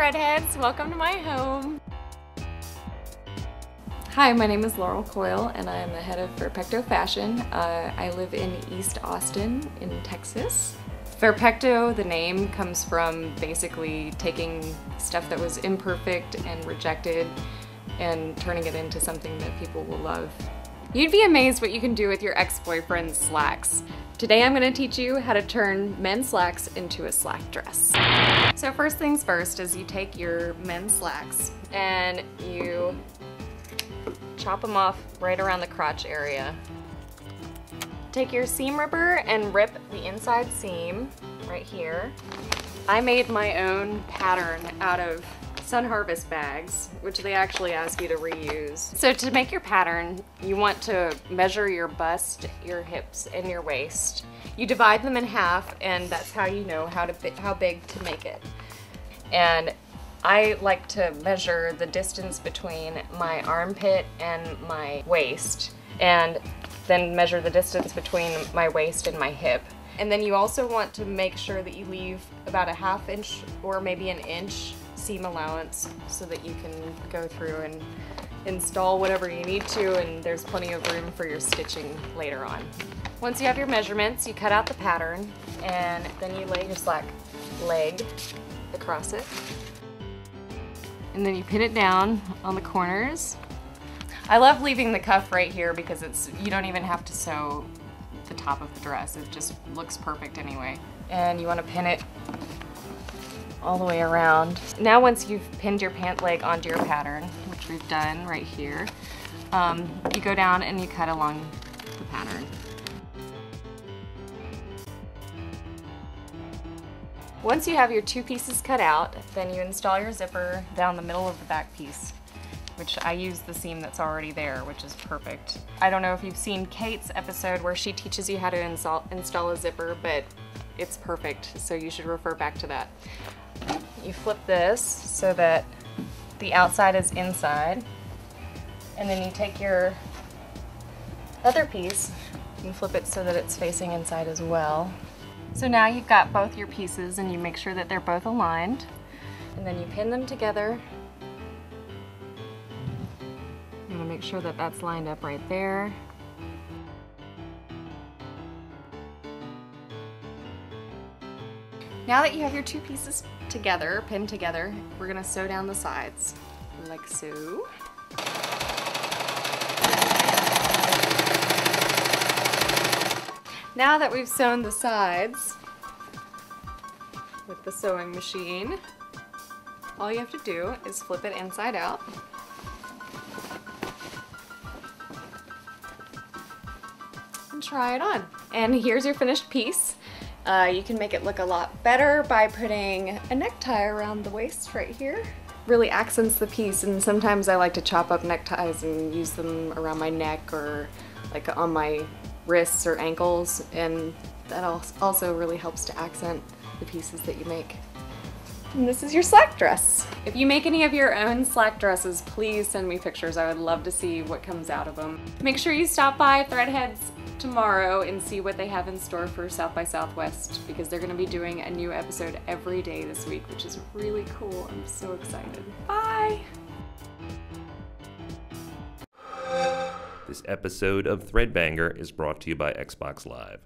Threadheads, welcome to my home. Hi, my name is Laurel Coyle and I am the head of Ferpecto Fashion. I live in East Austin in Texas. Ferpecto, the name, comes from basically taking stuff that was imperfect and rejected and turning it into something that people will love. You'd be amazed what you can do with your ex-boyfriend's slacks. Today I'm going to teach you how to turn men's slacks into a slack dress. So first things first is you take your men's slacks and you chop them off right around the crotch area. Take your seam ripper and rip the inside seam right here. I made my own pattern out of Sun Harvest bags, which they actually ask you to reuse. So to make your pattern, you want to measure your bust, your hips, and your waist. You divide them in half, and that's how you know how big to make it. And I like to measure the distance between my armpit and my waist, and then measure the distance between my waist and my hip. And then you also want to make sure that you leave about a ½ inch or maybe an inch seam allowance so that you can go through and install whatever you need to, and there's plenty of room for your stitching later on. Once you have your measurements, you cut out the pattern and then you lay your slack leg across it. And then you pin it down on the corners. I love leaving the cuff right here because you don't even have to sew the top of the dress. It just looks perfect anyway. And you want to pin it all the way around. Now once you've pinned your pant leg onto your pattern, which we've done right here, you go down and you cut along the pattern. Once you have your two pieces cut out, then you install your zipper down the middle of the back piece, which I use the seam that's already there, which is perfect. I don't know if you've seen Kate's episode where she teaches you how to install a zipper, but it's perfect, so you should refer back to that. You flip this so that the outside is inside, and then you take your other piece and flip it so that it's facing inside as well. So now you've got both your pieces and you make sure that they're both aligned, and then you pin them together. You want to make sure that that's lined up right there. Now that you have your two pieces together, pinned together, we're going to sew down the sides, like so. Now that we've sewn the sides with the sewing machine, all you have to do is flip it inside out. And try it on. And here's your finished piece. You can make it look a lot better by putting a necktie around the waist right here. Really accents the piece, and sometimes I like to chop up neckties and use them around my neck or like on my wrists or ankles, and that also really helps to accent the pieces that you make. And this is your slack dress. If you make any of your own slack dresses, please send me pictures. I would love to see what comes out of them. Make sure you stop by Threadheads tomorrow and see what they have in store for South by Southwest, because they're going to be doing a new episode every day this week, which is really cool. I'm so excited. Bye! This episode of Threadbanger is brought to you by Xbox Live.